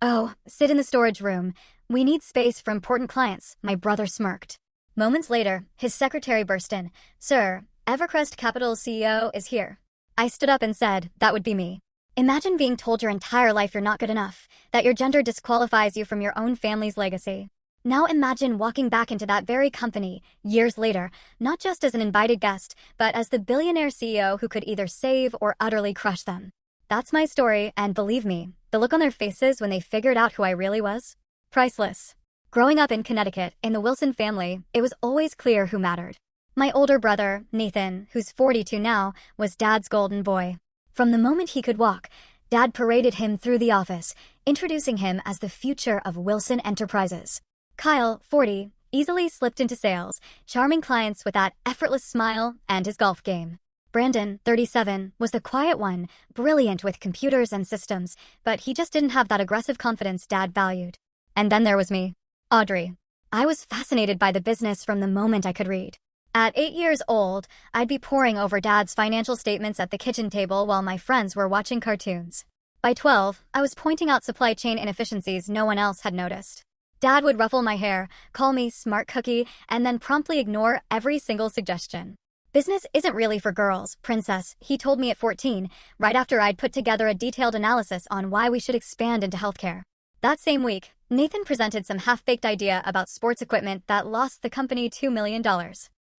Oh, sit in the storage room. We need space for important clients, my brother smirked. Moments later, his secretary burst in. Sir, Evercrest Capital's CEO is here. I stood up and said, that would be me. Imagine being told your entire life you're not good enough, that your gender disqualifies you from your own family's legacy. Now imagine walking back into that very company, years later, not just as an invited guest, but as the billionaire CEO who could either save or utterly crush them. That's my story, and believe me, the look on their faces when they figured out who I really was? Priceless. Growing up in Connecticut, in the Wilson family, it was always clear who mattered. My older brother, Nathan, who's 42 now, was Dad's golden boy. From the moment he could walk, Dad paraded him through the office, introducing him as the future of Wilson Enterprises. Kyle, 40, easily slipped into sales, charming clients with that effortless smile and his golf game. Brandon, 37, was the quiet one, brilliant with computers and systems, but he just didn't have that aggressive confidence Dad valued. And then there was me, Audrey. I was fascinated by the business from the moment I could read. At 8 years old, I'd be poring over Dad's financial statements at the kitchen table while my friends were watching cartoons. By 12, I was pointing out supply chain inefficiencies no one else had noticed. Dad would ruffle my hair, call me smart cookie, and then promptly ignore every single suggestion. Business isn't really for girls, princess, he told me at 14, right after I'd put together a detailed analysis on why we should expand into healthcare. That same week, Nathan presented some half-baked idea about sports equipment that lost the company $2 million.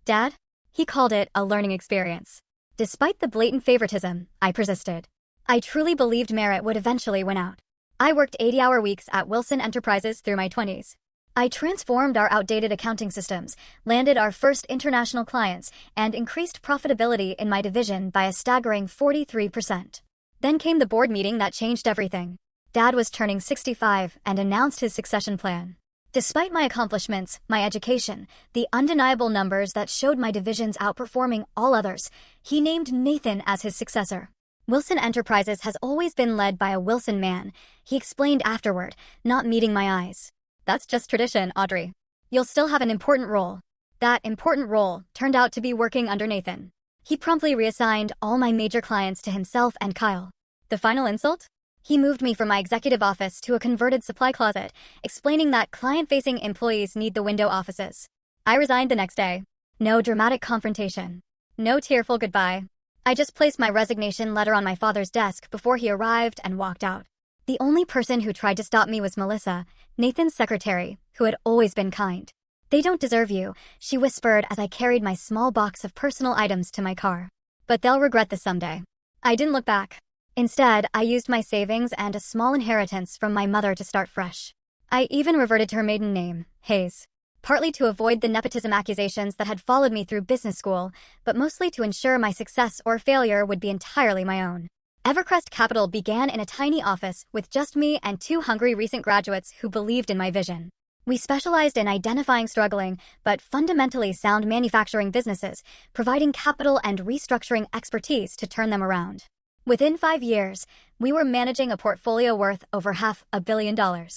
Dad? He called it a learning experience. Despite the blatant favoritism, I persisted. I truly believed merit would eventually win out. I worked 80-hour weeks at Wilson Enterprises through my 20s. I transformed our outdated accounting systems, landed our first international clients, and increased profitability in my division by a staggering 43%. Then came the board meeting that changed everything. Dad was turning 65 and announced his succession plan. Despite my accomplishments, my education, the undeniable numbers that showed my divisions outperforming all others, he named Nathan as his successor. Wilson Enterprises has always been led by a Wilson man, he explained afterward, not meeting my eyes. That's just tradition, Audrey. You'll still have an important role. That important role turned out to be working under Nathan. He promptly reassigned all my major clients to himself and Kyle. The final insult? He moved me from my executive office to a converted supply closet, explaining that client-facing employees need the window offices. I resigned the next day. No dramatic confrontation. No tearful goodbye. I just placed my resignation letter on my father's desk before he arrived and walked out. The only person who tried to stop me was Melissa, Nathan's secretary, who had always been kind. They don't deserve you, she whispered as I carried my small box of personal items to my car. But they'll regret this someday. I didn't look back. Instead, I used my savings and a small inheritance from my mother to start fresh. I even reverted to her maiden name, Hayes. Partly to avoid the nepotism accusations that had followed me through business school, but mostly to ensure my success or failure would be entirely my own. Evercrest Capital began in a tiny office with just me and 2 hungry recent graduates who believed in my vision. We specialized in identifying struggling, but fundamentally sound manufacturing businesses, providing capital and restructuring expertise to turn them around. Within 5 years, we were managing a portfolio worth over $500 million.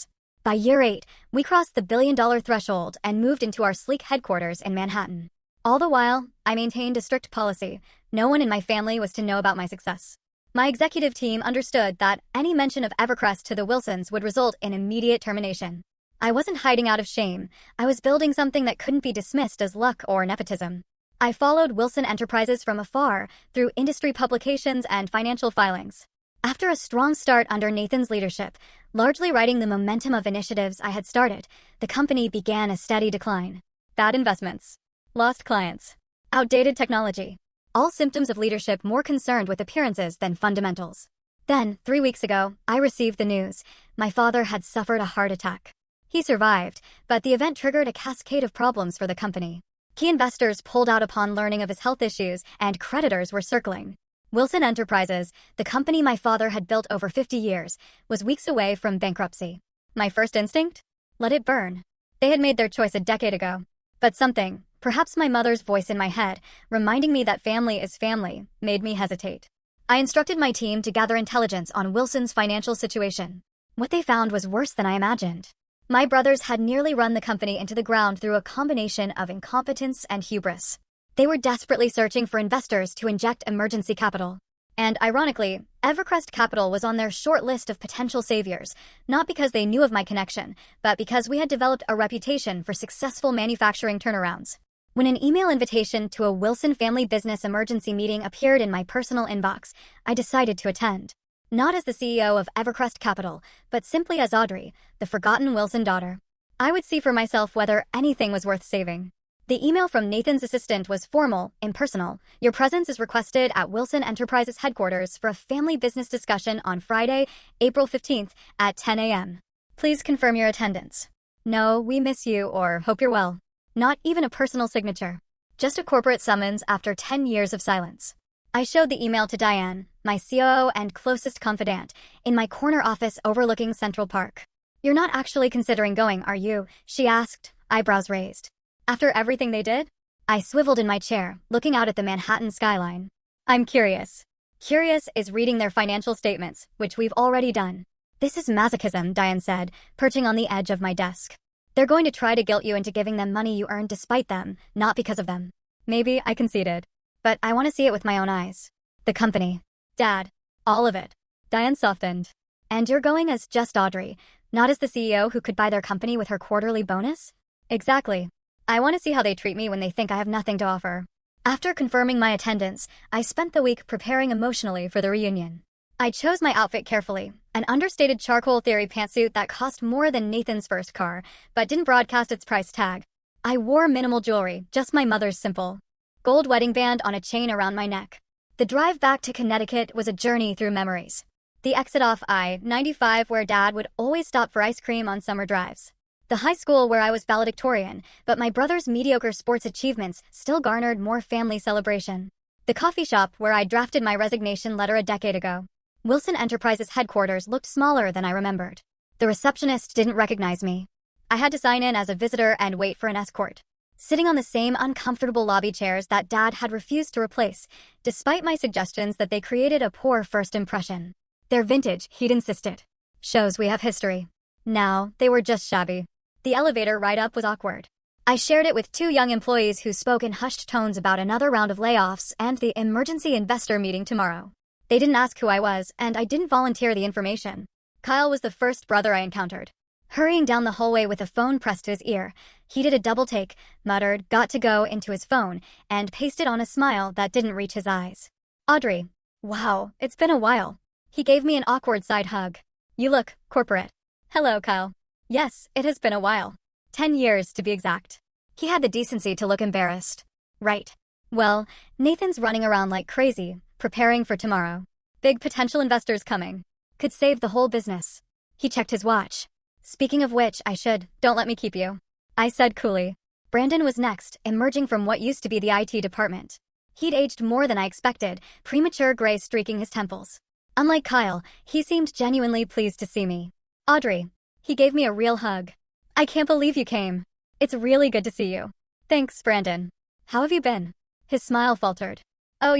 By year 8, we crossed the billion-dollar threshold and moved into our sleek headquarters in Manhattan. All the while, I maintained a strict policy. No one in my family was to know about my success. My executive team understood that any mention of Evercrest to the Wilsons would result in immediate termination. I wasn't hiding out of shame. I was building something that couldn't be dismissed as luck or nepotism. I followed Wilson Enterprises from afar, through industry publications and financial filings. After a strong start under Nathan's leadership, largely riding the momentum of initiatives I had started, the company began a steady decline. Bad investments. Lost clients. Outdated technology. All symptoms of leadership more concerned with appearances than fundamentals. Then, 3 weeks ago, I received the news. My father had suffered a heart attack. He survived, but the event triggered a cascade of problems for the company. Key investors pulled out upon learning of his health issues, and creditors were circling. Wilson Enterprises, the company my father had built over 50 years, was weeks away from bankruptcy. My first instinct? Let it burn. They had made their choice a decade ago. But something, perhaps my mother's voice in my head, reminding me that family is family, made me hesitate. I instructed my team to gather intelligence on Wilson's financial situation. What they found was worse than I imagined. My brothers had nearly run the company into the ground through a combination of incompetence and hubris. They were desperately searching for investors to inject emergency capital. And ironically, Evercrest Capital was on their short list of potential saviors, not because they knew of my connection, but because we had developed a reputation for successful manufacturing turnarounds. When an email invitation to a Wilson family business emergency meeting appeared in my personal inbox, I decided to attend. Not as the CEO of Evercrest Capital, but simply as Audrey, the forgotten Wilson daughter. I would see for myself whether anything was worth saving. The email from Nathan's assistant was formal, impersonal. Your presence is requested at Wilson Enterprises headquarters for a family business discussion on Friday, April 15th at 10 a.m. Please confirm your attendance. No, we miss you or hope you're well. Not even a personal signature. Just a corporate summons after 10 years of silence. I showed the email to Diane, my COO and closest confidant, in my corner office overlooking Central Park. You're not actually considering going, are you? She asked, eyebrows raised. After everything they did? I swiveled in my chair, looking out at the Manhattan skyline. I'm curious. Curious is reading their financial statements, which we've already done. This is masochism, Diane said, perching on the edge of my desk. They're going to try to guilt you into giving them money you earned despite them, not because of them. Maybe, I conceded. But I want to see it with my own eyes. The company. Dad. All of it. Diane softened. And you're going as just Audrey, not as the CEO who could buy their company with her quarterly bonus? Exactly. I want to see how they treat me when they think I have nothing to offer. After confirming my attendance, I spent the week preparing emotionally for the reunion. I chose my outfit carefully, an understated charcoal theory pantsuit that cost more than Nathan's first car, but didn't broadcast its price tag. I wore minimal jewelry, just my mother's simple gold wedding band on a chain around my neck. The drive back to Connecticut was a journey through memories. The exit off I-95 where Dad would always stop for ice cream on summer drives. The high school where I was valedictorian, but my brother's mediocre sports achievements still garnered more family celebration. The coffee shop where I drafted my resignation letter a decade ago. Wilson Enterprises headquarters looked smaller than I remembered. The receptionist didn't recognize me. I had to sign in as a visitor and wait for an escort. Sitting on the same uncomfortable lobby chairs that Dad had refused to replace, despite my suggestions that they created a poor first impression. They're vintage, he'd insisted. Shows we have history. Now, they were just shabby. The elevator ride-up was awkward. I shared it with two young employees who spoke in hushed tones about another round of layoffs and the emergency investor meeting tomorrow. They didn't ask who I was, and I didn't volunteer the information. Kyle was the first brother I encountered. Hurrying down the hallway with a phone pressed to his ear, he did a double take, muttered, "Got to go," into his phone, and pasted on a smile that didn't reach his eyes. Audrey. Wow, it's been a while. He gave me an awkward side hug. You look corporate. Hello, Kyle. Yes, it has been a while. 10 years, to be exact. He had the decency to look embarrassed. Right. Well, Nathan's running around like crazy, preparing for tomorrow. Big potential investors coming. Could save the whole business. He checked his watch. Speaking of which, don't let me keep you. I said coolly. Brandon was next, emerging from what used to be the IT department. He'd aged more than I expected, premature gray streaking his temples. Unlike Kyle, he seemed genuinely pleased to see me. Audrey. He gave me a real hug. I can't believe you came. It's really good to see you. Thanks, Brandon. How have you been? His smile faltered. Oh,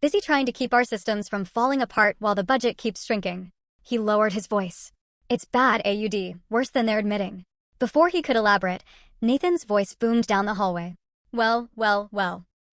busy trying to keep our systems from falling apart while the budget keeps shrinking. He lowered his voice. It's bad, AUD, worse than they're admitting. Before he could elaborate, Nathan's voice boomed down the hallway. Well.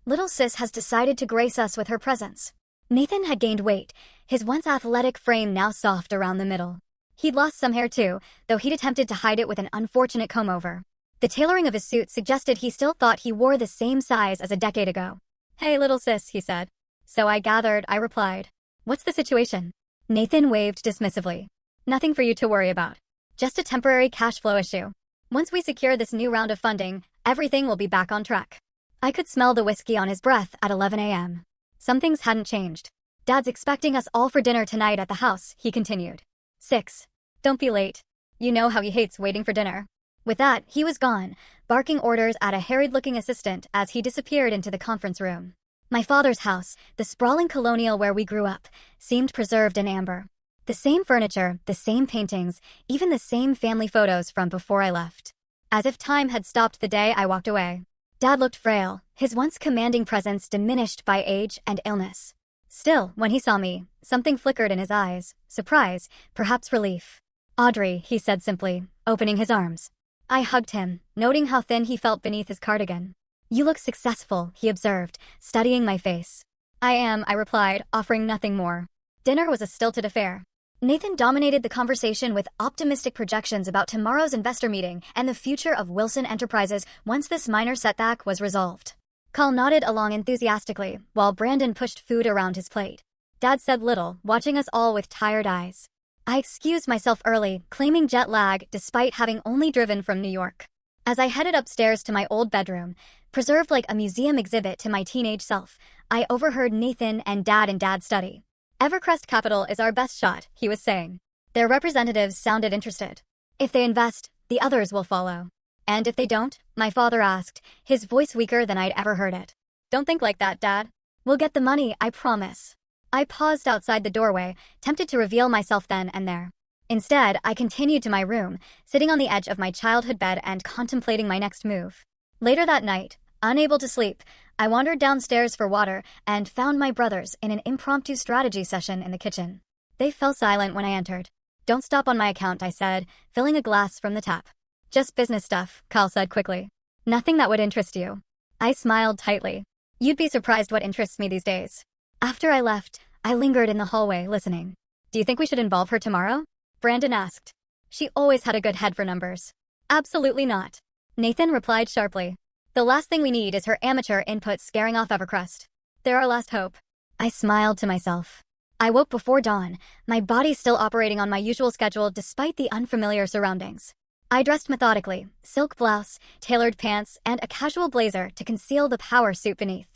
Little sis has decided to grace us with her presence. Nathan had gained weight, his once athletic frame now soft around the middle. He'd lost some hair too, though he'd attempted to hide it with an unfortunate comb-over. The tailoring of his suit suggested he still thought he wore the same size as a decade ago. Hey, little sis, he said. So I gathered, I replied. What's the situation? Nathan waved dismissively. Nothing for you to worry about. Just a temporary cash flow issue. Once we secure this new round of funding, everything will be back on track. I could smell the whiskey on his breath at 11 a.m. Some things hadn't changed. Dad's expecting us all for dinner tonight at the house, he continued. 6. Don't be late. You know how he hates waiting for dinner. With that, he was gone, barking orders at a harried-looking assistant as he disappeared into the conference room. My father's house, the sprawling colonial where we grew up, seemed preserved in amber. The same furniture, the same paintings, even the same family photos from before I left. As if time had stopped the day I walked away. Dad looked frail, his once commanding presence diminished by age and illness. Still, when he saw me, something flickered in his eyes, surprise, perhaps relief. Audrey, he said simply, opening his arms. I hugged him, noting how thin he felt beneath his cardigan. You look successful, he observed, studying my face. I am, I replied, offering nothing more. Dinner was a stilted affair. Nathan dominated the conversation with optimistic projections about tomorrow's investor meeting and the future of Wilson Enterprises once this minor setback was resolved. Carl nodded along enthusiastically, while Brandon pushed food around his plate. Dad said little, watching us all with tired eyes. I excused myself early, claiming jet lag despite having only driven from New York. As I headed upstairs to my old bedroom, preserved like a museum exhibit to my teenage self, I overheard Nathan and Dad in Dad's study. Evercrest Capital is our best shot, he was saying. Their representatives sounded interested. If they invest, the others will follow. And if they don't? My father asked, his voice weaker than I'd ever heard it. Don't think like that, Dad. We'll get the money, I promise. I paused outside the doorway, tempted to reveal myself then and there. Instead, I continued to my room, sitting on the edge of my childhood bed and contemplating my next move. Later that night, unable to sleep, I wandered downstairs for water and found my brothers in an impromptu strategy session in the kitchen. They fell silent when I entered. Don't stop on my account, I said, filling a glass from the tap. Just business stuff, Kyle said quickly. Nothing that would interest you. I smiled tightly. You'd be surprised what interests me these days. After I left, I lingered in the hallway, listening. Do you think we should involve her tomorrow? Brandon asked. She always had a good head for numbers. Absolutely not. Nathan replied sharply. The last thing we need is her amateur input scaring off Evercrest. They're our last hope. I smiled to myself. I woke before dawn, my body still operating on my usual schedule despite the unfamiliar surroundings. I dressed methodically, silk blouse, tailored pants, and a casual blazer to conceal the power suit beneath.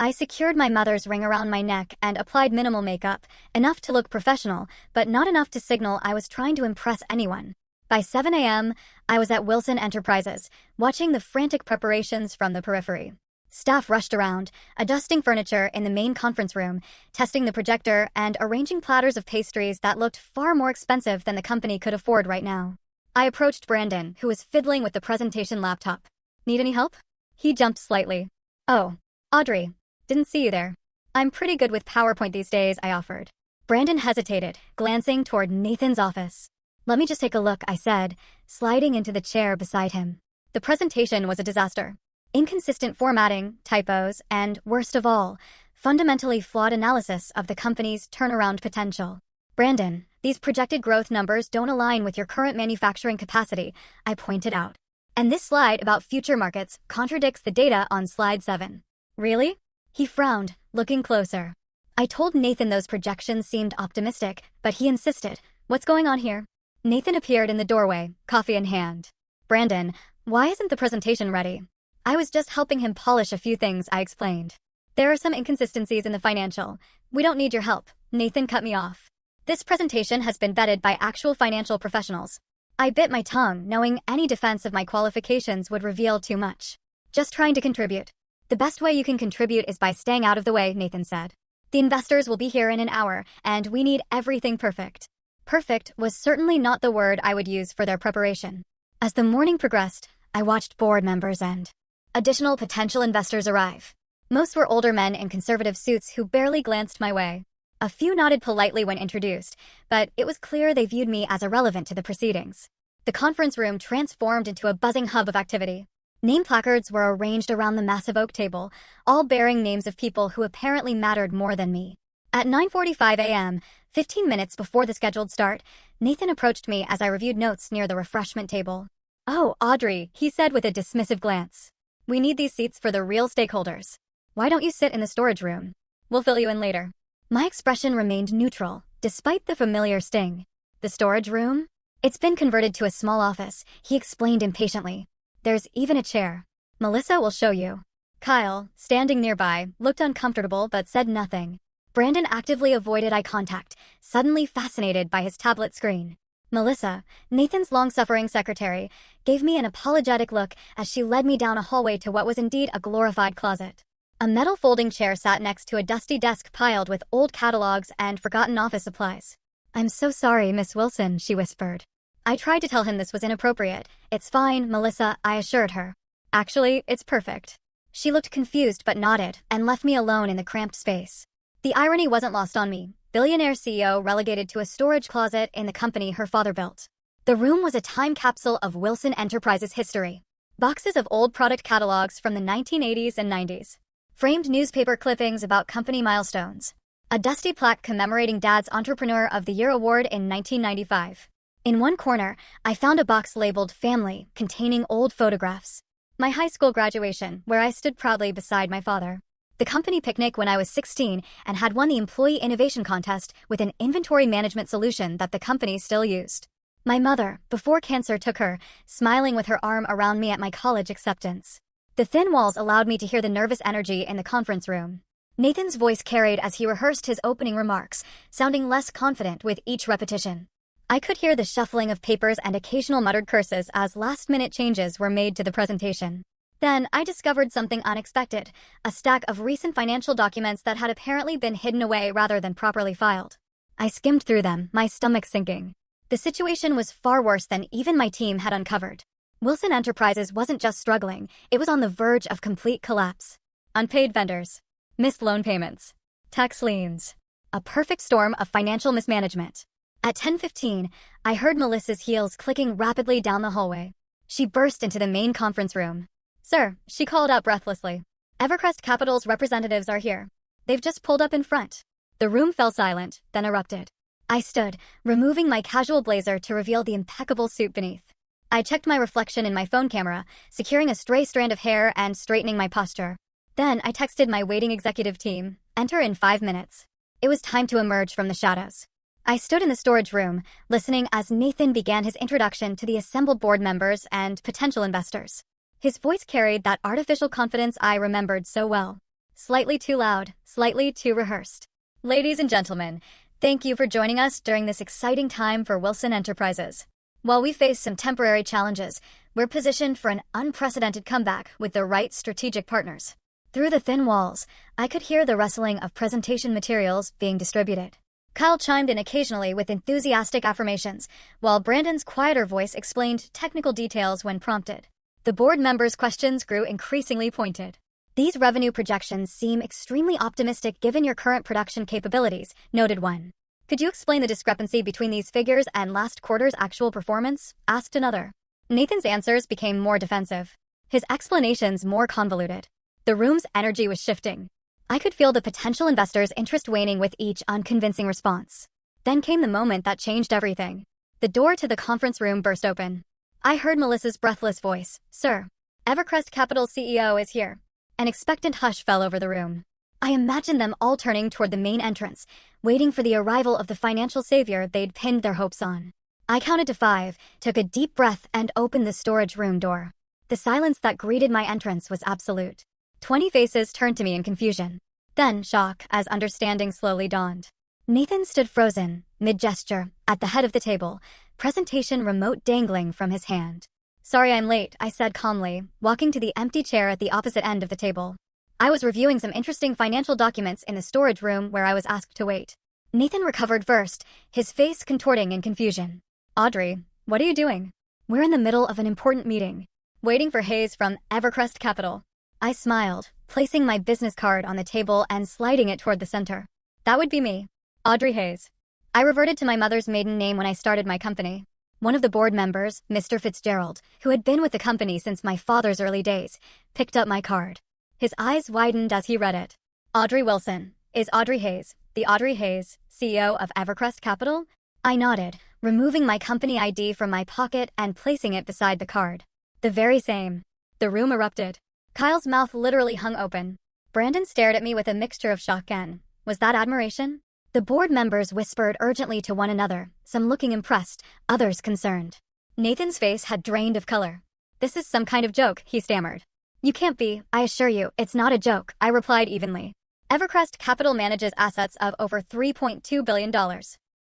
I secured my mother's ring around my neck and applied minimal makeup, enough to look professional, but not enough to signal I was trying to impress anyone. By 7 a.m., I was at Wilson Enterprises, watching the frantic preparations from the periphery. Staff rushed around, adjusting furniture in the main conference room, testing the projector, and arranging platters of pastries that looked far more expensive than the company could afford right now. I approached Brandon, who was fiddling with the presentation laptop. Need any help? He jumped slightly. Oh, Audrey. Didn't see you there. I'm pretty good with PowerPoint these days, I offered. Brandon hesitated, glancing toward Nathan's office. Let me just take a look, I said, sliding into the chair beside him. The presentation was a disaster. Inconsistent formatting, typos, and, worst of all, fundamentally flawed analysis of the company's turnaround potential. Brandon, these projected growth numbers don't align with your current manufacturing capacity, I pointed out. And this slide about future markets contradicts the data on slide 7. Really? He frowned, looking closer. I told Nathan those projections seemed optimistic, but he insisted. What's going on here? Nathan appeared in the doorway, coffee in hand. Brandon, why isn't the presentation ready? I was just helping him polish a few things, I explained. There are some inconsistencies in the financial. We don't need your help. Nathan cut me off. This presentation has been vetted by actual financial professionals. I bit my tongue, knowing any defense of my qualifications would reveal too much. Just trying to contribute. The best way you can contribute is by staying out of the way, Nathan said. The investors will be here in an hour, and we need everything perfect. Perfect was certainly not the word I would use for their preparation. As the morning progressed, I watched board members and additional potential investors arrive. Most were older men in conservative suits who barely glanced my way. A few nodded politely when introduced, but it was clear they viewed me as irrelevant to the proceedings. The conference room transformed into a buzzing hub of activity. Name placards were arranged around the massive oak table, all bearing names of people who apparently mattered more than me. At 9:45 a.m., 15 minutes before the scheduled start, Nathan approached me as I reviewed notes near the refreshment table. Oh, Audrey, he said with a dismissive glance. We need these seats for the real stakeholders. Why don't you sit in the storage room? We'll fill you in later. My expression remained neutral, despite the familiar sting. The storage room? It's been converted to a small office, he explained impatiently. There's even a chair. Melissa will show you. Kyle, standing nearby, looked uncomfortable but said nothing. Brandon actively avoided eye contact, suddenly fascinated by his tablet screen. Melissa, Nathan's long-suffering secretary, gave me an apologetic look as she led me down a hallway to what was indeed a glorified closet. A metal folding chair sat next to a dusty desk piled with old catalogs and forgotten office supplies. I'm so sorry, Miss Wilson, she whispered. I tried to tell him this was inappropriate. It's fine, Melissa, I assured her. Actually, it's perfect. She looked confused but nodded and left me alone in the cramped space. The irony wasn't lost on me. Billionaire CEO relegated to a storage closet in the company her father built. The room was a time capsule of Wilson Enterprises history. Boxes of old product catalogs from the 1980s and 90s. framed newspaper clippings about company milestones, a dusty plaque commemorating Dad's Entrepreneur of the Year award in 1995. In one corner, I found a box labeled Family, containing old photographs. My high school graduation, where I stood proudly beside my father. The company picnic when I was 16 and had won the Employee Innovation Contest with an inventory management solution that the company still used. My mother, before cancer took her, smiling with her arm around me at my college acceptance. The thin walls allowed me to hear the nervous energy in the conference room. Nathan's voice carried as he rehearsed his opening remarks, sounding less confident with each repetition. I could hear the shuffling of papers and occasional muttered curses as last-minute changes were made to the presentation. Then, I discovered something unexpected, a stack of recent financial documents that had apparently been hidden away rather than properly filed. I skimmed through them, my stomach sinking. The situation was far worse than even my team had uncovered. Wilson Enterprises wasn't just struggling, it was on the verge of complete collapse. Unpaid vendors, missed loan payments, tax liens, a perfect storm of financial mismanagement. At 10:15, I heard Melissa's heels clicking rapidly down the hallway. She burst into the main conference room. "Sir," she called out breathlessly, "Evercrest Capital's representatives are here. They've just pulled up in front." The room fell silent, then erupted. I stood, removing my casual blazer to reveal the impeccable suit beneath. I checked my reflection in my phone camera, securing a stray strand of hair and straightening my posture. Then I texted my waiting executive team, "Enter in 5 minutes." It was time to emerge from the shadows. I stood in the storage room, listening as Nathan began his introduction to the assembled board members and potential investors. His voice carried that artificial confidence I remembered so well. Slightly too loud, slightly too rehearsed. "Ladies and gentlemen, thank you for joining us during this exciting time for Wilson Enterprises. While we face some temporary challenges, we're positioned for an unprecedented comeback with the right strategic partners." Through the thin walls, I could hear the rustling of presentation materials being distributed. Kyle chimed in occasionally with enthusiastic affirmations, while Brandon's quieter voice explained technical details when prompted. The board members' questions grew increasingly pointed. "These revenue projections seem extremely optimistic given your current production capabilities," noted one. "Could you explain the discrepancy between these figures and last quarter's actual performance?" asked another. Nathan's answers became more defensive. His explanations more convoluted. The room's energy was shifting. I could feel the potential investors' interest waning with each unconvincing response. Then came the moment that changed everything. The door to the conference room burst open. I heard Melissa's breathless voice, "Sir, Evercrest Capital CEO is here." An expectant hush fell over the room. I imagined them all turning toward the main entrance, waiting for the arrival of the financial savior they'd pinned their hopes on. I counted to 5, took a deep breath, and opened the storage room door. The silence that greeted my entrance was absolute. 20 faces turned to me in confusion. Then shock as understanding slowly dawned. Nathan stood frozen, mid-gesture, at the head of the table, presentation remote dangling from his hand. "Sorry I'm late," I said calmly, walking to the empty chair at the opposite end of the table. I was reviewing some interesting financial documents in the storage room where I was asked to wait. Nathan recovered first, his face contorting in confusion. "Audrey, what are you doing?" "We're in the middle of an important meeting. Waiting for Hayes from Evercrest Capital." I smiled, placing my business card on the table and sliding it toward the center. "That would be me. Audrey Hayes." I reverted to my mother's maiden name when I started my company. One of the board members, Mr. Fitzgerald, who had been with the company since my father's early days, picked up my card. His eyes widened as he read it. "Audrey Wilson, is Audrey Hayes, the Audrey Hayes, CEO of Evercrest Capital?" I nodded, removing my company ID from my pocket and placing it beside the card. "The very same." The room erupted. Kyle's mouth literally hung open. Brandon stared at me with a mixture of shock and, was that admiration? The board members whispered urgently to one another, some looking impressed, others concerned. Nathan's face had drained of color. "This is some kind of joke," he stammered. "You can't be, I assure you, it's not a joke," I replied evenly. Evercrest Capital manages assets of over $3.2 billion.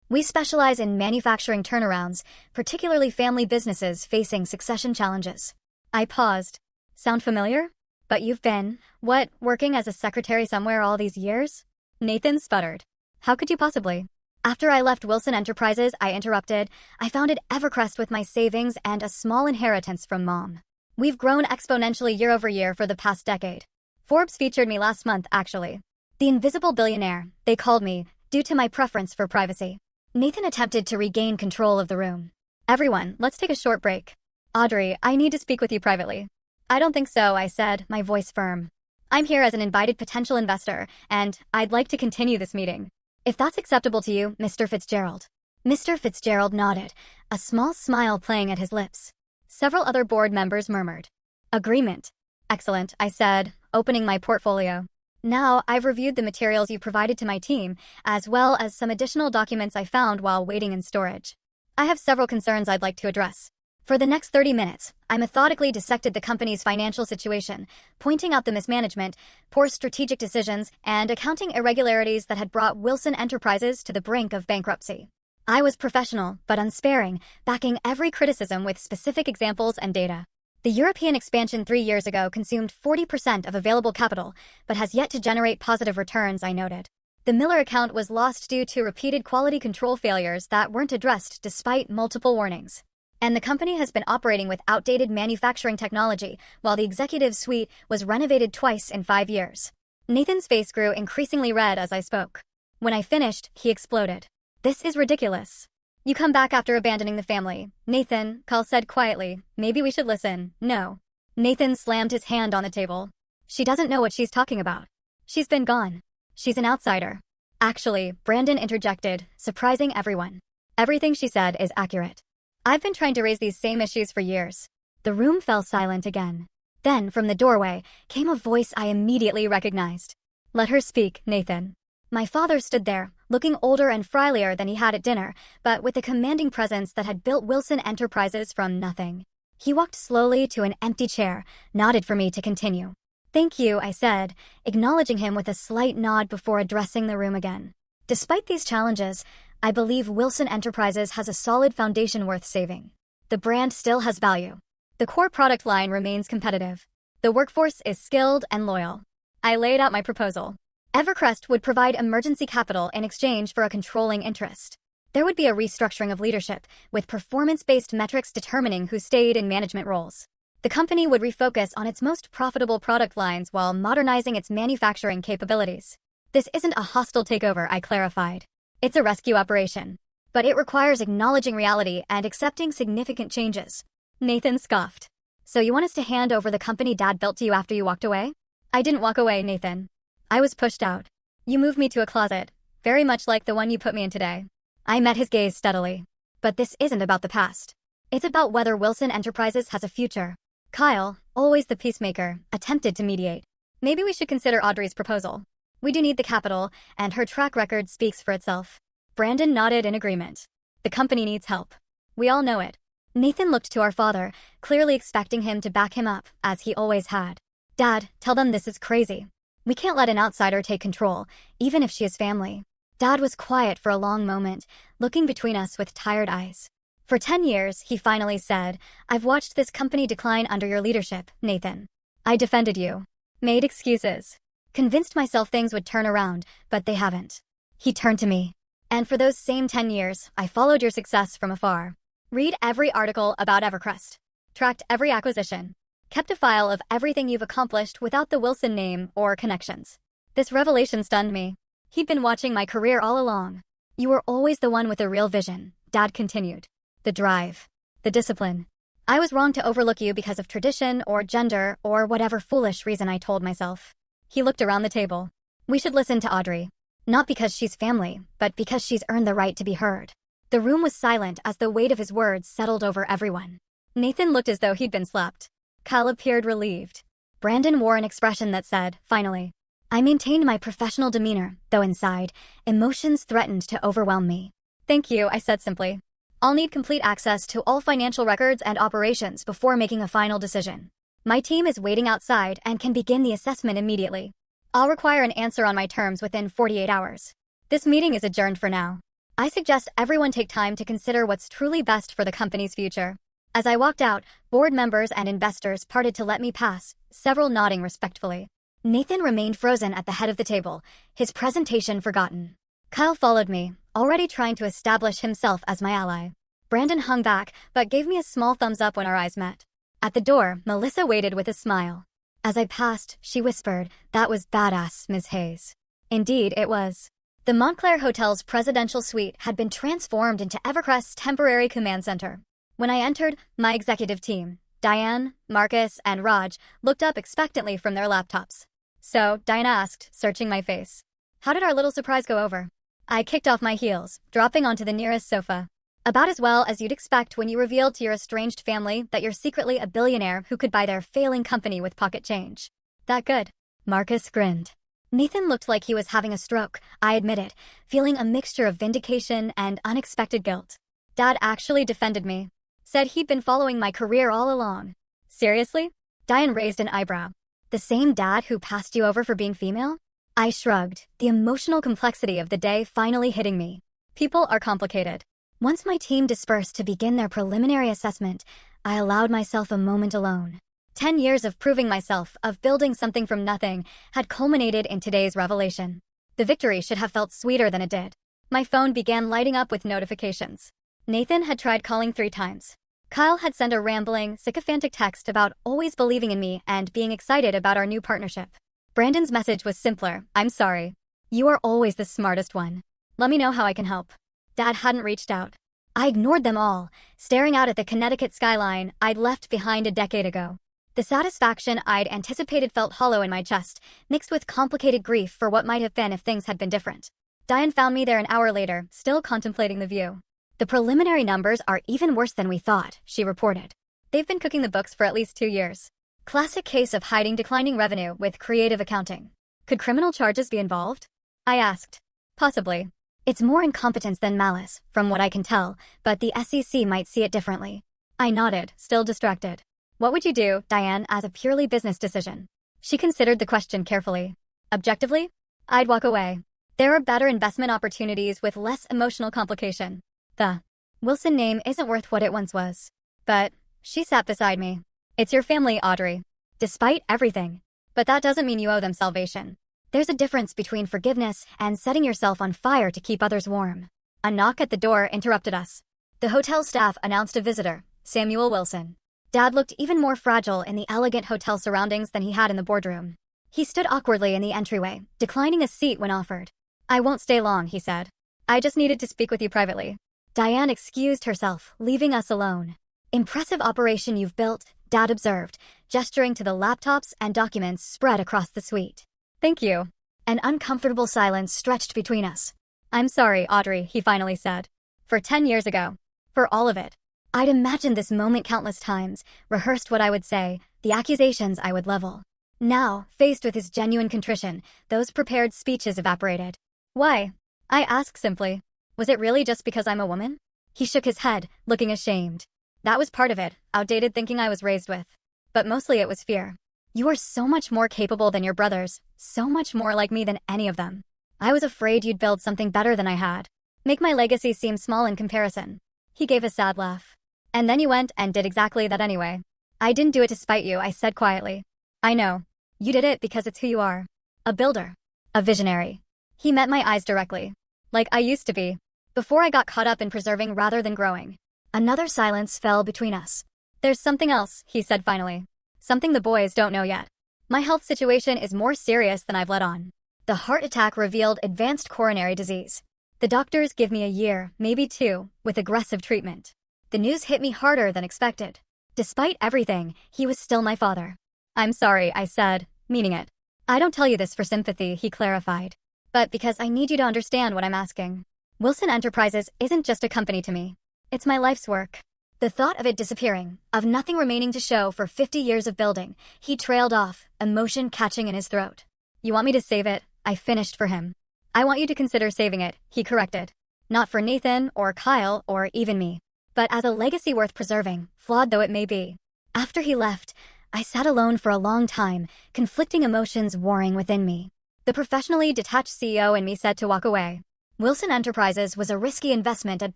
We specialize in manufacturing turnarounds, particularly family businesses facing succession challenges. I paused. "Sound familiar? But you've been, what, working as a secretary somewhere all these years?" Nathan sputtered. "How could you possibly?" "After I left Wilson Enterprises," I interrupted, "I founded Evercrest with my savings and a small inheritance from Mom. We've grown exponentially year over year for the past decade. Forbes featured me last month, actually. The invisible billionaire, they called me, due to my preference for privacy." Nathan attempted to regain control of the room. "Everyone, let's take a short break. Audrey, I need to speak with you privately." "I don't think so," I said, my voice firm. I'm here as an invited potential investor, and I'd like to continue this meeting. If that's acceptable to you, Mr. Fitzgerald. Mr. Fitzgerald nodded, a small smile playing at his lips. Several other board members murmured. Agreement. Excellent, I said, opening my portfolio. Now, I've reviewed the materials you provided to my team, as well as some additional documents I found while waiting in storage. I have several concerns I'd like to address. For the next 30 minutes, I methodically dissected the company's financial situation, pointing out the mismanagement, poor strategic decisions, and accounting irregularities that had brought Wilson Enterprises to the brink of bankruptcy. I was professional, but unsparing, backing every criticism with specific examples and data. The European expansion 3 years ago consumed 40% of available capital, but has yet to generate positive returns, I noted. The Miller account was lost due to repeated quality control failures that weren't addressed despite multiple warnings. And the company has been operating with outdated manufacturing technology, while the executive suite was renovated twice in 5 years. Nathan's face grew increasingly red as I spoke. When I finished, he exploded. This is ridiculous. You come back after abandoning the family. Nathan, Carl said quietly, maybe we should listen. No. Nathan slammed his hand on the table. She doesn't know what she's talking about. She's been gone. She's an outsider. Actually, Brandon interjected, surprising everyone. Everything she said is accurate. I've been trying to raise these same issues for years. The room fell silent again. Then, from the doorway, came a voice I immediately recognized. Let her speak, Nathan. My father stood there, looking older and frielier than he had at dinner, but with a commanding presence that had built Wilson Enterprises from nothing. He walked slowly to an empty chair, nodded for me to continue. Thank you, I said, acknowledging him with a slight nod before addressing the room again. Despite these challenges, I believe Wilson Enterprises has a solid foundation worth saving. The brand still has value. The core product line remains competitive. The workforce is skilled and loyal. I laid out my proposal. Evercrest would provide emergency capital in exchange for a controlling interest. There would be a restructuring of leadership, with performance-based metrics determining who stayed in management roles. The company would refocus on its most profitable product lines while modernizing its manufacturing capabilities. This isn't a hostile takeover, I clarified. It's a rescue operation. But it requires acknowledging reality and accepting significant changes. Nathan scoffed. So you want us to hand over the company Dad built to you after you walked away? I didn't walk away, Nathan. I was pushed out. You moved me to a closet, very much like the one you put me in today. I met his gaze steadily. But this isn't about the past. It's about whether Wilson Enterprises has a future. Kyle, always the peacemaker, attempted to mediate. Maybe we should consider Audrey's proposal. We do need the capital, and her track record speaks for itself. Brandon nodded in agreement. The company needs help. We all know it. Nathan looked to our father, clearly expecting him to back him up, as he always had. Dad, tell them this is crazy. We can't let an outsider take control, even if she is family. Dad was quiet for a long moment, looking between us with tired eyes. For 10 years, he finally said, I've watched this company decline under your leadership, Nathan. I defended you. Made excuses. Convinced myself things would turn around, but they haven't. He turned to me. And for those same 10 years, I followed your success from afar. Read every article about Evercrest. Tracked every acquisition. Kept a file of everything you've accomplished without the Wilson name or connections. This revelation stunned me. He'd been watching my career all along. You were always the one with a real vision, Dad continued. The drive. The discipline. I was wrong to overlook you because of tradition or gender or whatever foolish reason I told myself. He looked around the table. We should listen to Audrey. Not because she's family, but because she's earned the right to be heard. The room was silent as the weight of his words settled over everyone. Nathan looked as though he'd been slapped. Kyle appeared relieved. Brandon wore an expression that said, finally. I maintained my professional demeanor, though inside, emotions threatened to overwhelm me. Thank you, I said simply. I'll need complete access to all financial records and operations before making a final decision. My team is waiting outside and can begin the assessment immediately. I'll require an answer on my terms within 48 hours. This meeting is adjourned for now. I suggest everyone take time to consider what's truly best for the company's future. As I walked out, board members and investors parted to let me pass, several nodding respectfully. Nathan remained frozen at the head of the table, his presentation forgotten. Kyle followed me, already trying to establish himself as my ally. Brandon hung back, but gave me a small thumbs up when our eyes met. At the door, Melissa waited with a smile. As I passed, she whispered, "That was badass, Ms. Hayes." Indeed, it was. The Montclair Hotel's presidential suite had been transformed into Evercrest's temporary command center. When I entered, my executive team, Diane, Marcus, and Raj, looked up expectantly from their laptops. So, Diana asked, searching my face. How did our little surprise go over? I kicked off my heels, dropping onto the nearest sofa. About as well as you'd expect when you revealed to your estranged family that you're secretly a billionaire who could buy their failing company with pocket change. That good? Marcus grinned. Nathan looked like he was having a stroke, I admitted, feeling a mixture of vindication and unexpected guilt. Dad actually defended me. Said he'd been following my career all along. Seriously? Diane raised an eyebrow. The same dad who passed you over for being female? I shrugged, the emotional complexity of the day finally hitting me. People are complicated. Once my team dispersed to begin their preliminary assessment, I allowed myself a moment alone. 10 years of proving myself, of building something from nothing, had culminated in today's revelation. The victory should have felt sweeter than it did. My phone began lighting up with notifications. Nathan had tried calling 3 times. Kyle had sent a rambling, sycophantic text about always believing in me and being excited about our new partnership. Brandon's message was simpler. I'm sorry. You are always the smartest one. Let me know how I can help. Dad hadn't reached out. I ignored them all, staring out at the Connecticut skyline I'd left behind a decade ago. The satisfaction I'd anticipated felt hollow in my chest, mixed with complicated grief for what might have been if things had been different. Diane found me there an hour later, still contemplating the view. The preliminary numbers are even worse than we thought, she reported. They've been cooking the books for at least 2 years. Classic case of hiding declining revenue with creative accounting. Could criminal charges be involved? I asked. Possibly. It's more incompetence than malice, from what I can tell, but the SEC might see it differently. I nodded, still distracted. What would you do, Diane, as a purely business decision? She considered the question carefully. Objectively? I'd walk away. There are better investment opportunities with less emotional complication. The Wilson name isn't worth what it once was. But she sat beside me. It's your family, Audrey. Despite everything. But that doesn't mean you owe them salvation. There's a difference between forgiveness and setting yourself on fire to keep others warm. A knock at the door interrupted us. The hotel staff announced a visitor, Samuel Wilson. Dad looked even more fragile in the elegant hotel surroundings than he had in the boardroom. He stood awkwardly in the entryway, declining a seat when offered. I won't stay long, he said. I just needed to speak with you privately. Diane excused herself, leaving us alone. Impressive operation you've built, Dad observed, gesturing to the laptops and documents spread across the suite. Thank you. An uncomfortable silence stretched between us. I'm sorry, Audrey, he finally said. For 10 years ago. For all of it. I'd imagined this moment countless times, rehearsed what I would say, the accusations I would level. Now, faced with his genuine contrition, those prepared speeches evaporated. Why? I asked simply. Was it really just because I'm a woman? He shook his head, looking ashamed. That was part of it, outdated thinking I was raised with. But mostly it was fear. You are so much more capable than your brothers, so much more like me than any of them. I was afraid you'd build something better than I had. Make my legacy seem small in comparison. He gave a sad laugh. And then you went and did exactly that anyway. I didn't do it to spite you, I said quietly. I know. You did it because it's who you are. A builder. A visionary. He met my eyes directly. Like I used to be. Before I got caught up in preserving rather than growing. Another silence fell between us. There's something else, he said finally. Something the boys don't know yet. My health situation is more serious than I've let on. The heart attack revealed advanced coronary disease. The doctors give me a year, maybe 2, with aggressive treatment. The news hit me harder than expected. Despite everything, he was still my father. I'm sorry, I said, meaning it. I don't tell you this for sympathy, he clarified. But because I need you to understand what I'm asking. Wilson Enterprises isn't just a company to me. It's my life's work. The thought of it disappearing, of nothing remaining to show for 50 years of building, he trailed off, emotion catching in his throat. You want me to save it? I finished for him. I want you to consider saving it, he corrected. Not for Nathan, or Kyle, or even me. But as a legacy worth preserving, flawed though it may be. After he left, I sat alone for a long time, conflicting emotions warring within me. The professionally detached CEO in me said to walk away. Wilson Enterprises was a risky investment at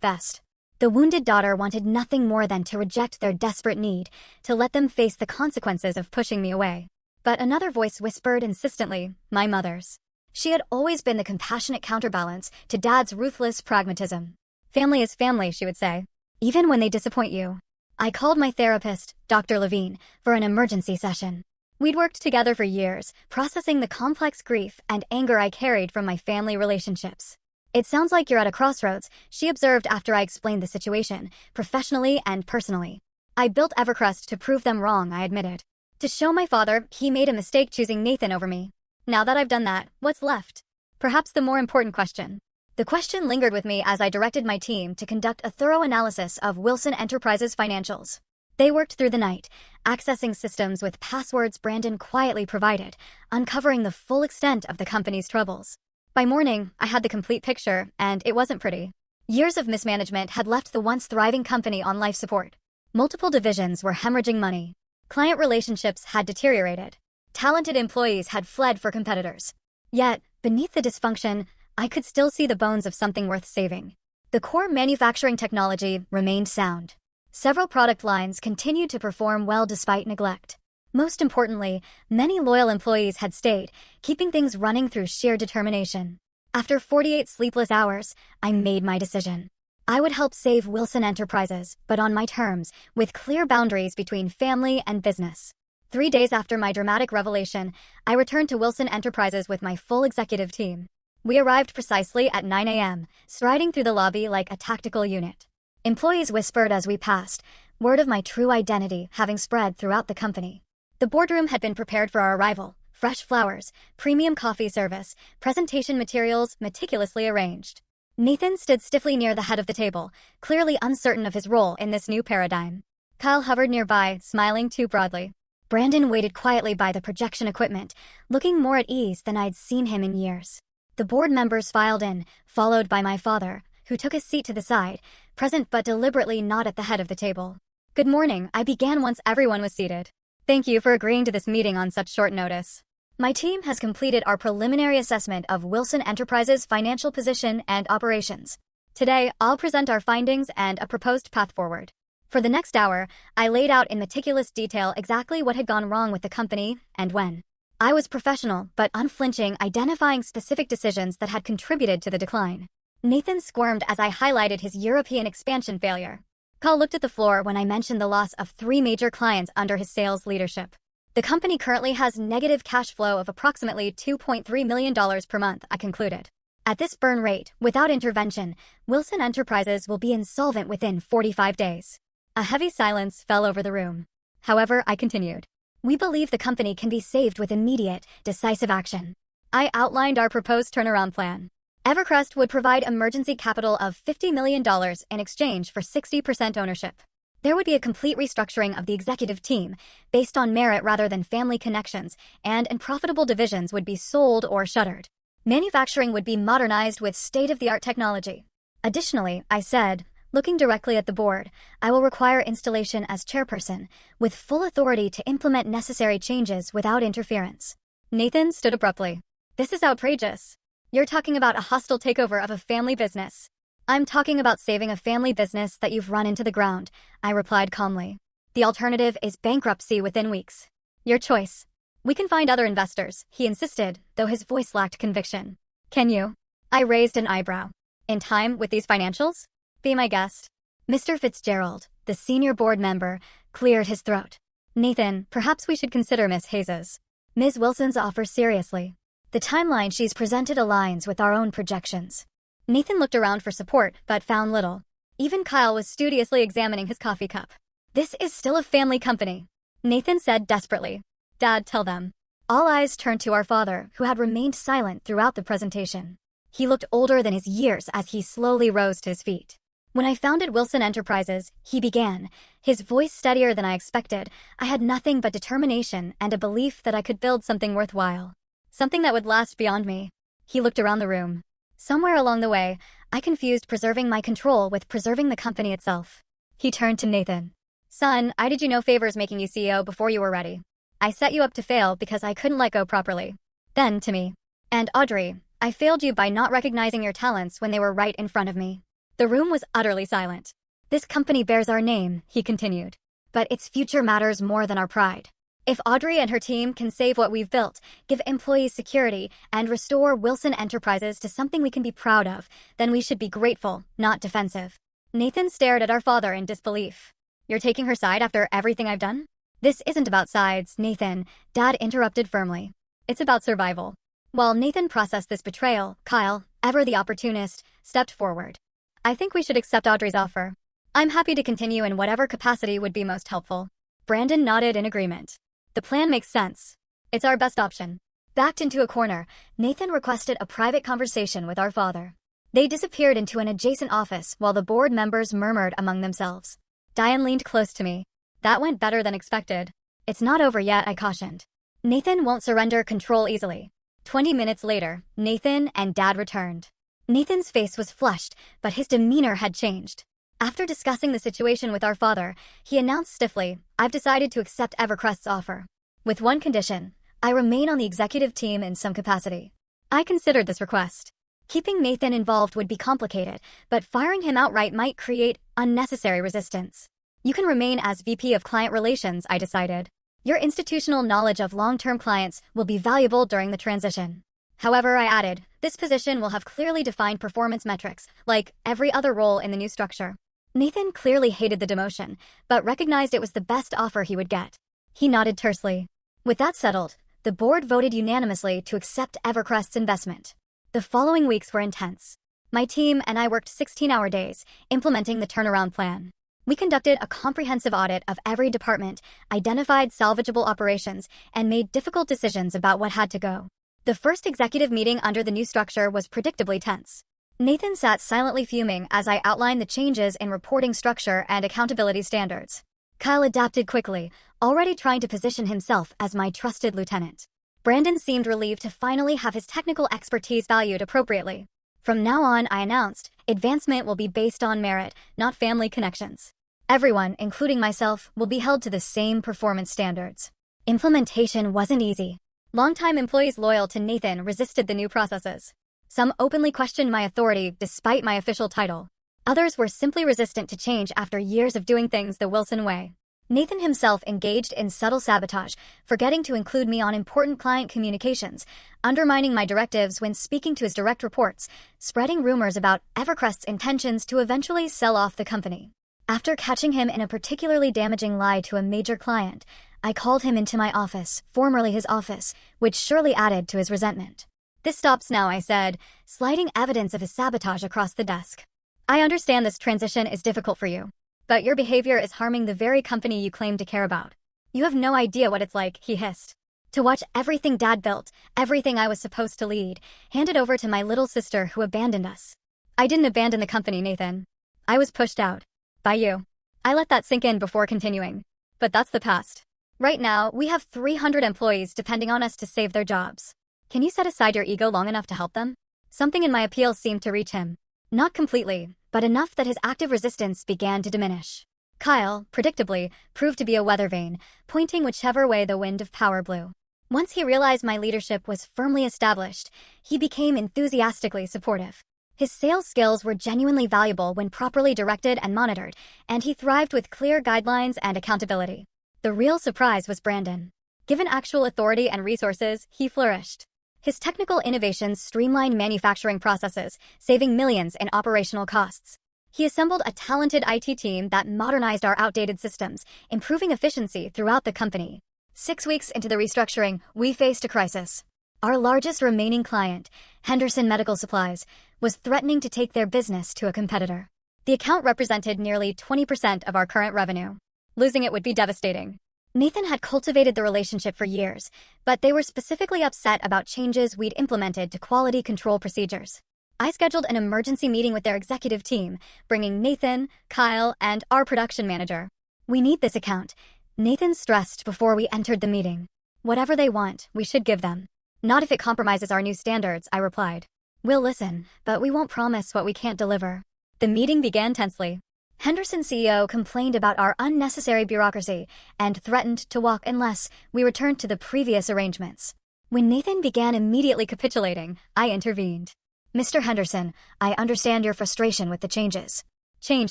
best. The wounded daughter wanted nothing more than to reject their desperate need, to let them face the consequences of pushing me away. But another voice whispered insistently, my mother's. She had always been the compassionate counterbalance to Dad's ruthless pragmatism. Family is family, she would say. Even when they disappoint you. I called my therapist, Dr. Levine, for an emergency session. We'd worked together for years, processing the complex grief and anger I carried from my family relationships. It sounds like you're at a crossroads, she observed after I explained the situation, professionally and personally. I built Evercrest to prove them wrong, I admitted. To show my father, he made a mistake choosing Nathan over me. Now that I've done that, what's left? Perhaps the more important question. The question lingered with me as I directed my team to conduct a thorough analysis of Wilson Enterprises' financials. They worked through the night, accessing systems with passwords Brandon quietly provided, uncovering the full extent of the company's troubles. By morning, I had the complete picture, and it wasn't pretty. Years of mismanagement had left the once thriving company on life support. Multiple divisions were hemorrhaging money. Client relationships had deteriorated. Talented employees had fled for competitors. Yet, beneath the dysfunction, I could still see the bones of something worth saving. The core manufacturing technology remained sound. Several product lines continued to perform well despite neglect. Most importantly, many loyal employees had stayed, keeping things running through sheer determination. After 48 sleepless hours, I made my decision. I would help save Wilson Enterprises, but on my terms, with clear boundaries between family and business. 3 days after my dramatic revelation, I returned to Wilson Enterprises with my full executive team. We arrived precisely at 9 a.m., striding through the lobby like a tactical unit. Employees whispered as we passed, word of my true identity having spread throughout the company. The boardroom had been prepared for our arrival. Fresh flowers, premium coffee service, presentation materials meticulously arranged. Nathan stood stiffly near the head of the table, clearly uncertain of his role in this new paradigm. Kyle hovered nearby, smiling too broadly. Brandon waited quietly by the projection equipment, looking more at ease than I'd seen him in years. The board members filed in, followed by my father, who took a seat to the side, present but deliberately not at the head of the table. Good morning, I began once everyone was seated. Thank you for agreeing to this meeting on such short notice. My team has completed our preliminary assessment of Wilson Enterprises' financial position and operations. Today, I'll present our findings and a proposed path forward. For the next hour, I laid out in meticulous detail exactly what had gone wrong with the company and when. I was professional but unflinching, identifying specific decisions that had contributed to the decline. Nathan squirmed as I highlighted his European expansion failure. Kyle looked at the floor when I mentioned the loss of 3 major clients under his sales leadership. The company currently has negative cash flow of approximately $2.3 million per month, I concluded. At this burn rate, without intervention, Wilson Enterprises will be insolvent within 45 days. A heavy silence fell over the room. However, I continued. We believe the company can be saved with immediate, decisive action. I outlined our proposed turnaround plan. Evercrest would provide emergency capital of $50 million in exchange for 60% ownership. There would be a complete restructuring of the executive team, based on merit rather than family connections, and unprofitable divisions would be sold or shuttered. Manufacturing would be modernized with state-of-the-art technology. Additionally, I said, looking directly at the board, I will require installation as chairperson, with full authority to implement necessary changes without interference. Nathan stood abruptly. This is outrageous. You're talking about a hostile takeover of a family business. I'm talking about saving a family business that you've run into the ground, I replied calmly. The alternative is bankruptcy within weeks. Your choice. We can find other investors, he insisted, though his voice lacked conviction. Can you? I raised an eyebrow. In time with these financials? Be my guest. Mr. Fitzgerald, the senior board member, cleared his throat. Nathan, perhaps we should consider Miss Hayes's. Ms. Wilson's offer seriously. The timeline she's presented aligns with our own projections. Nathan looked around for support, but found little. Even Kyle was studiously examining his coffee cup. This is still a family company, Nathan said desperately. Dad, tell them. All eyes turned to our father, who had remained silent throughout the presentation. He looked older than his years as he slowly rose to his feet. When I founded Wilson Enterprises, he began, his voice steadier than I expected. I had nothing but determination and a belief that I could build something worthwhile. Something that would last beyond me. He looked around the room. Somewhere along the way, I confused preserving my control with preserving the company itself. He turned to Nathan. Son, I did you no favors making you CEO before you were ready. I set you up to fail because I couldn't let go properly. Then to me. And Audrey, I failed you by not recognizing your talents when they were right in front of me. The room was utterly silent. This company bears our name, he continued. But its future matters more than our pride. If Audrey and her team can save what we've built, give employees security, and restore Wilson Enterprises to something we can be proud of, then we should be grateful, not defensive. Nathan stared at our father in disbelief. You're taking her side after everything I've done? This isn't about sides, Nathan, Dad interrupted firmly. It's about survival. While Nathan processed this betrayal, Kyle, ever the opportunist, stepped forward. I think we should accept Audrey's offer. I'm happy to continue in whatever capacity would be most helpful. Brandon nodded in agreement. The plan makes sense. It's our best option. Backed into a corner, Nathan requested a private conversation with our father. They disappeared into an adjacent office while the board members murmured among themselves. Diane leaned close to me. That went better than expected. It's not over yet, I cautioned. Nathan won't surrender control easily. 20 minutes later, Nathan and Dad returned. Nathan's face was flushed, but his demeanor had changed. After discussing the situation with our father, he announced stiffly, I've decided to accept Evercrest's offer. With one condition, I remain on the executive team in some capacity. I considered this request. Keeping Nathan involved would be complicated, but firing him outright might create unnecessary resistance. You can remain as VP of Client Relations, I decided. Your institutional knowledge of long-term clients will be valuable during the transition. However, I added, this position will have clearly defined performance metrics, like every other role in the new structure. Nathan clearly hated the demotion, but recognized it was the best offer he would get. He nodded tersely. With that settled, the board voted unanimously to accept Evercrest's investment. The following weeks were intense. My team and I worked 16-hour days, implementing the turnaround plan. We conducted a comprehensive audit of every department, identified salvageable operations, and made difficult decisions about what had to go. The first executive meeting under the new structure was predictably tense. Nathan sat silently fuming as I outlined the changes in reporting structure and accountability standards. Kyle adapted quickly, already trying to position himself as my trusted lieutenant. Brandon seemed relieved to finally have his technical expertise valued appropriately. From now on, I announced, advancement will be based on merit, not family connections. Everyone, including myself, will be held to the same performance standards. Implementation wasn't easy. Longtime employees loyal to Nathan resisted the new processes. Some openly questioned my authority despite my official title. Others were simply resistant to change after years of doing things the Wilson way. Nathan himself engaged in subtle sabotage, forgetting to include me on important client communications, undermining my directives when speaking to his direct reports, spreading rumors about Evercrest's intentions to eventually sell off the company. After catching him in a particularly damaging lie to a major client, I called him into my office, formerly his office, which surely added to his resentment. This stops now, I said, sliding evidence of his sabotage across the desk. I understand this transition is difficult for you, but your behavior is harming the very company you claim to care about. You have no idea what it's like, he hissed. To watch everything Dad built, everything I was supposed to lead, handed over to my little sister who abandoned us. I didn't abandon the company, Nathan. I was pushed out. By you. I let that sink in before continuing. But that's the past. Right now, we have 300 employees depending on us to save their jobs. Can you set aside your ego long enough to help them? Something in my appeal seemed to reach him. Not completely, but enough that his active resistance began to diminish. Kyle, predictably, proved to be a weather vane, pointing whichever way the wind of power blew. Once he realized my leadership was firmly established, he became enthusiastically supportive. His sales skills were genuinely valuable when properly directed and monitored, and he thrived with clear guidelines and accountability. The real surprise was Brandon. Given actual authority and resources, he flourished. His technical innovations streamlined manufacturing processes, saving millions in operational costs. He assembled a talented IT team that modernized our outdated systems, improving efficiency throughout the company. 6 weeks into the restructuring, we faced a crisis. Our largest remaining client, Henderson Medical Supplies, was threatening to take their business to a competitor. The account represented nearly 20% of our current revenue. Losing it would be devastating. Nathan had cultivated the relationship for years, but they were specifically upset about changes we'd implemented to quality control procedures. I scheduled an emergency meeting with their executive team, bringing Nathan, Kyle, and our production manager. We need this account. Nathan stressed before we entered the meeting. Whatever they want, we should give them. Not if it compromises our new standards, I replied. We'll listen, but we won't promise what we can't deliver. The meeting began tensely. Henderson CEO complained about our unnecessary bureaucracy and threatened to walk unless we returned to the previous arrangements. When Nathan began immediately capitulating, I intervened. Mr. Henderson, I understand your frustration with the changes. Change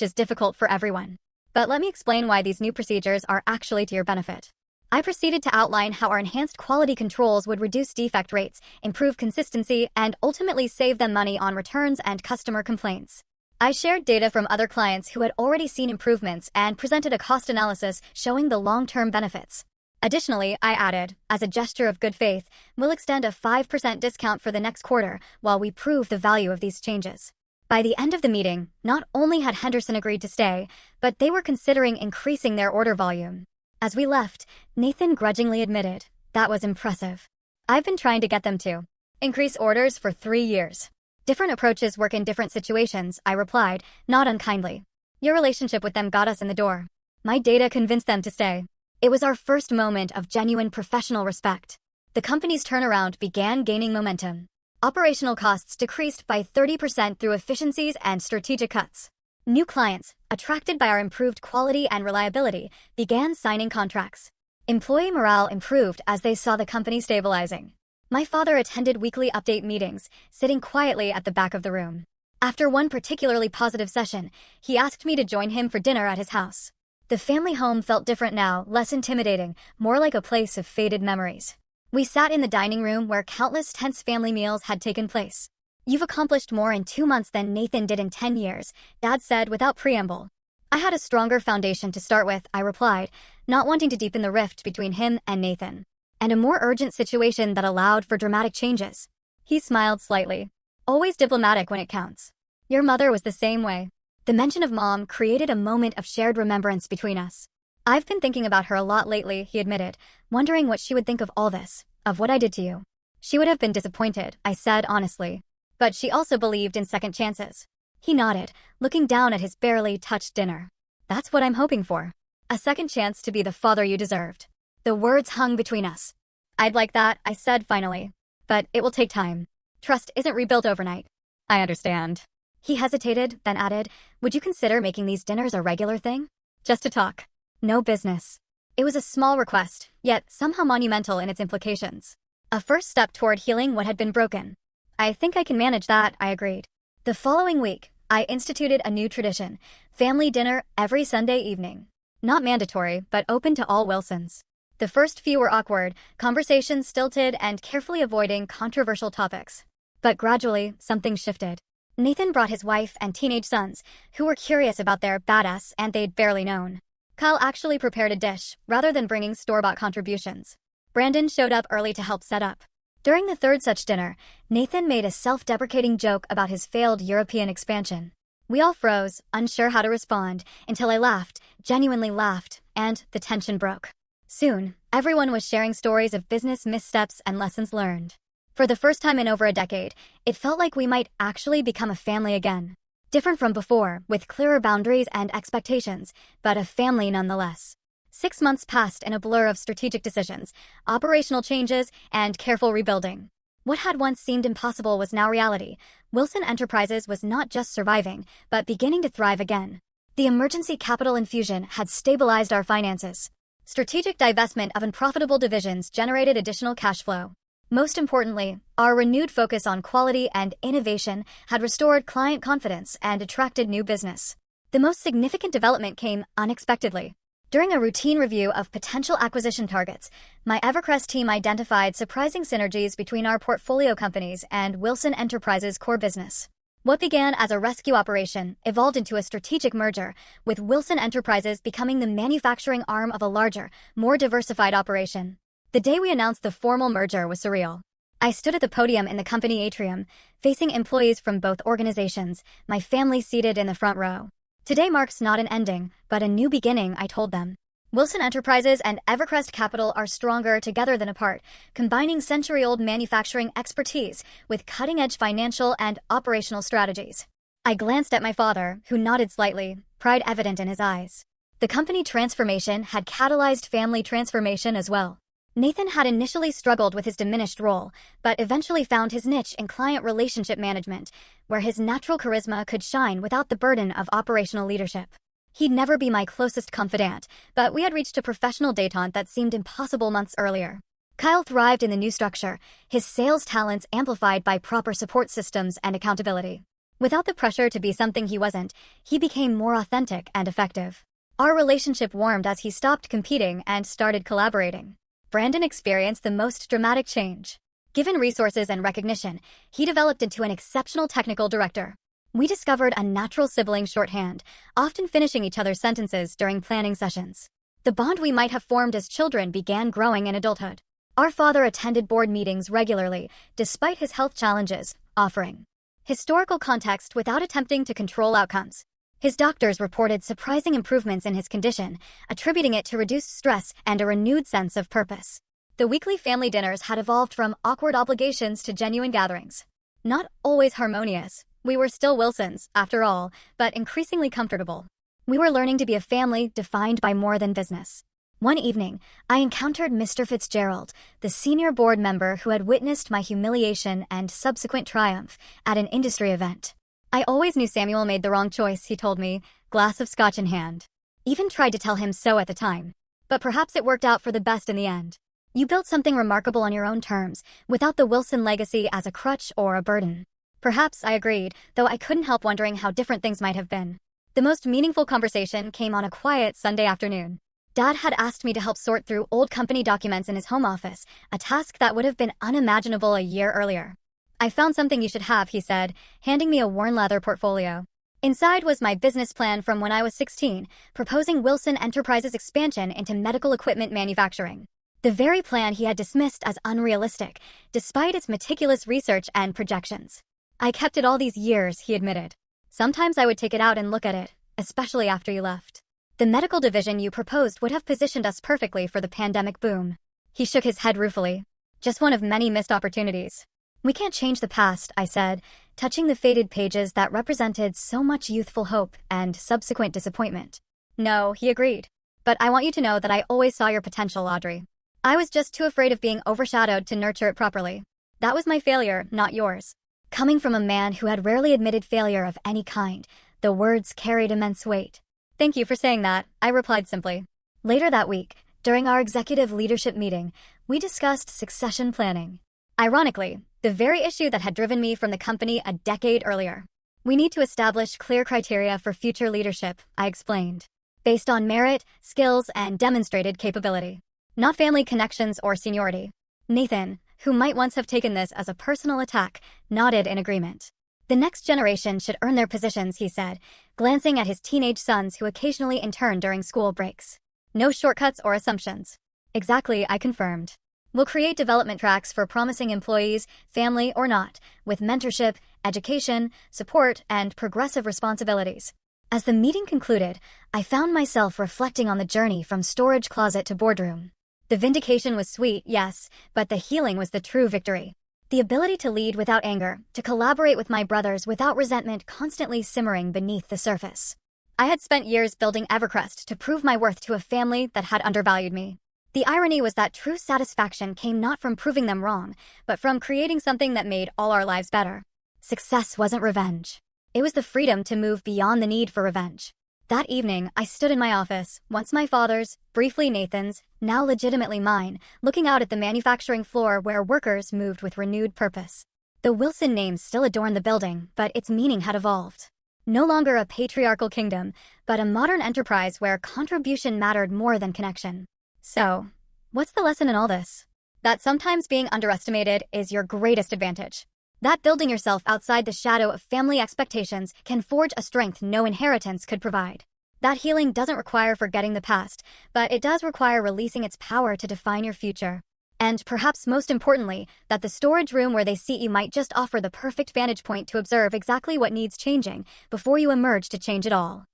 is difficult for everyone. But let me explain why these new procedures are actually to your benefit. I proceeded to outline how our enhanced quality controls would reduce defect rates, improve consistency, and ultimately save them money on returns and customer complaints. I shared data from other clients who had already seen improvements and presented a cost analysis showing the long-term benefits. Additionally, I added, as a gesture of good faith, we'll extend a 5% discount for the next quarter while we prove the value of these changes. By the end of the meeting, not only had Henderson agreed to stay, but they were considering increasing their order volume. As we left, Nathan grudgingly admitted, that was impressive. I've been trying to get them to increase orders for 3 years. Different approaches work in different situations, I replied, not unkindly. Your relationship with them got us in the door. My data convinced them to stay. It was our first moment of genuine professional respect. The company's turnaround began gaining momentum. Operational costs decreased by 30% through efficiencies and strategic cuts. New clients, attracted by our improved quality and reliability, began signing contracts. Employee morale improved as they saw the company stabilizing. My father attended weekly update meetings, sitting quietly at the back of the room. After one particularly positive session, he asked me to join him for dinner at his house. The family home felt different now, less intimidating, more like a place of faded memories. We sat in the dining room where countless tense family meals had taken place. You've accomplished more in 2 months than Nathan did in 10 years, Dad said without preamble. I had a stronger foundation to start with, I replied, not wanting to deepen the rift between him and Nathan. And a more urgent situation that allowed for dramatic changes. He smiled slightly. Always diplomatic when it counts. Your mother was the same way. The mention of Mom created a moment of shared remembrance between us. I've been thinking about her a lot lately, he admitted, wondering what she would think of all this, of what I did to you. She would have been disappointed, I said honestly. But she also believed in second chances. He nodded, looking down at his barely touched dinner. That's what I'm hoping for. A second chance to be the father you deserved. The words hung between us. I'd like that, I said finally. But it will take time. Trust isn't rebuilt overnight. I understand. He hesitated, then added, would you consider making these dinners a regular thing? Just to talk. No business. It was a small request, yet somehow monumental in its implications. A first step toward healing what had been broken. I think I can manage that, I agreed. The following week, I instituted a new tradition, family dinner every Sunday evening. Not mandatory, but open to all Wilsons. The first few were awkward, conversations stilted and carefully avoiding controversial topics. But gradually, something shifted. Nathan brought his wife and teenage sons, who were curious about their badass and they'd barely known. Kyle actually prepared a dish, rather than bringing store-bought contributions. Brandon showed up early to help set up. During the third such dinner, Nathan made a self-deprecating joke about his failed European expansion. We all froze, unsure how to respond, until I laughed, genuinely laughed, and the tension broke. Soon, everyone was sharing stories of business missteps and lessons learned. For the first time in over a decade, it felt like we might actually become a family again. Different from before, with clearer boundaries and expectations, but a family nonetheless. 6 months passed in a blur of strategic decisions, operational changes, and careful rebuilding. What had once seemed impossible was now reality. Wilson Enterprises was not just surviving, but beginning to thrive again. The emergency capital infusion had stabilized our finances. Strategic divestment of unprofitable divisions generated additional cash flow. Most importantly, our renewed focus on quality and innovation had restored client confidence and attracted new business. The most significant development came unexpectedly. During a routine review of potential acquisition targets, my Evercrest team identified surprising synergies between our portfolio companies and Wilson Enterprises' core business. What began as a rescue operation evolved into a strategic merger, with Wilson Enterprises becoming the manufacturing arm of a larger, more diversified operation. The day we announced the formal merger was surreal. I stood at the podium in the company atrium, facing employees from both organizations, my family seated in the front row. Today marks not an ending, but a new beginning, I told them. Wilson Enterprises and Evercrest Capital are stronger together than apart, combining century-old manufacturing expertise with cutting-edge financial and operational strategies. I glanced at my father, who nodded slightly, pride evident in his eyes. The company transformation had catalyzed family transformation as well. Nathan had initially struggled with his diminished role, but eventually found his niche in client relationship management, where his natural charisma could shine without the burden of operational leadership. He'd never be my closest confidant, but we had reached a professional détente that seemed impossible months earlier. Kyle thrived in the new structure, his sales talents amplified by proper support systems and accountability. Without the pressure to be something he wasn't, he became more authentic and effective. Our relationship warmed as he stopped competing and started collaborating. Brandon experienced the most dramatic change. Given resources and recognition, he developed into an exceptional technical director. We discovered a natural sibling shorthand, often finishing each other's sentences during planning sessions. The bond we might have formed as children began growing in adulthood. Our father attended board meetings regularly, despite his health challenges, offering historical context without attempting to control outcomes. His doctors reported surprising improvements in his condition, attributing it to reduced stress and a renewed sense of purpose. The weekly family dinners had evolved from awkward obligations to genuine gatherings. Not always harmonious. We were still Wilsons, after all, but increasingly comfortable. We were learning to be a family defined by more than business. One evening, I encountered Mr. Fitzgerald, the senior board member who had witnessed my humiliation and subsequent triumph at an industry event. I always knew Samuel made the wrong choice, he told me, glass of scotch in hand. Even tried to tell him so at the time. But perhaps it worked out for the best in the end. You built something remarkable on your own terms, without the Wilson legacy as a crutch or a burden. Perhaps, I agreed, though I couldn't help wondering how different things might have been. The most meaningful conversation came on a quiet Sunday afternoon. Dad had asked me to help sort through old company documents in his home office, a task that would have been unimaginable a year earlier. I found something you should have, he said, handing me a worn leather portfolio. Inside was my business plan from when I was 16, proposing Wilson Enterprises' expansion into medical equipment manufacturing. The very plan he had dismissed as unrealistic, despite its meticulous research and projections. I kept it all these years, he admitted. Sometimes I would take it out and look at it, especially after you left. The medical division you proposed would have positioned us perfectly for the pandemic boom. He shook his head ruefully. Just one of many missed opportunities. We can't change the past, I said, touching the faded pages that represented so much youthful hope and subsequent disappointment. No, he agreed. But I want you to know that I always saw your potential, Audrey. I was just too afraid of being overshadowed to nurture it properly. That was my failure, not yours. Coming from a man who had rarely admitted failure of any kind, the words carried immense weight. Thank you for saying that, I replied simply. Later that week, during our executive leadership meeting, we discussed succession planning. Ironically, the very issue that had driven me from the company a decade earlier. We need to establish clear criteria for future leadership, I explained, based on merit, skills, and demonstrated capability. Not family connections or seniority. Nathan, who might once have taken this as a personal attack, nodded in agreement. The next generation should earn their positions, he said, glancing at his teenage sons who occasionally intern during school breaks. No shortcuts or assumptions. Exactly, I confirmed. We'll create development tracks for promising employees, family or not, with mentorship, education, support, and progressive responsibilities. As the meeting concluded, I found myself reflecting on the journey from storage closet to boardroom. The vindication was sweet, yes, but the healing was the true victory. The ability to lead without anger, to collaborate with my brothers without resentment constantly simmering beneath the surface. I had spent years building Evercrest to prove my worth to a family that had undervalued me. The irony was that true satisfaction came not from proving them wrong, but from creating something that made all our lives better. Success wasn't revenge. It was the freedom to move beyond the need for revenge. That evening, I stood in my office, once my father's, briefly Nathan's, now legitimately mine, looking out at the manufacturing floor where workers moved with renewed purpose. The Wilson name still adorned the building, but its meaning had evolved. No longer a patriarchal kingdom, but a modern enterprise where contribution mattered more than connection. So, what's the lesson in all this? That sometimes being underestimated is your greatest advantage. That building yourself outside the shadow of family expectations can forge a strength no inheritance could provide. That healing doesn't require forgetting the past, but it does require releasing its power to define your future. And perhaps most importantly, that the storage room where they seat you might just offer the perfect vantage point to observe exactly what needs changing before you emerge to change it all.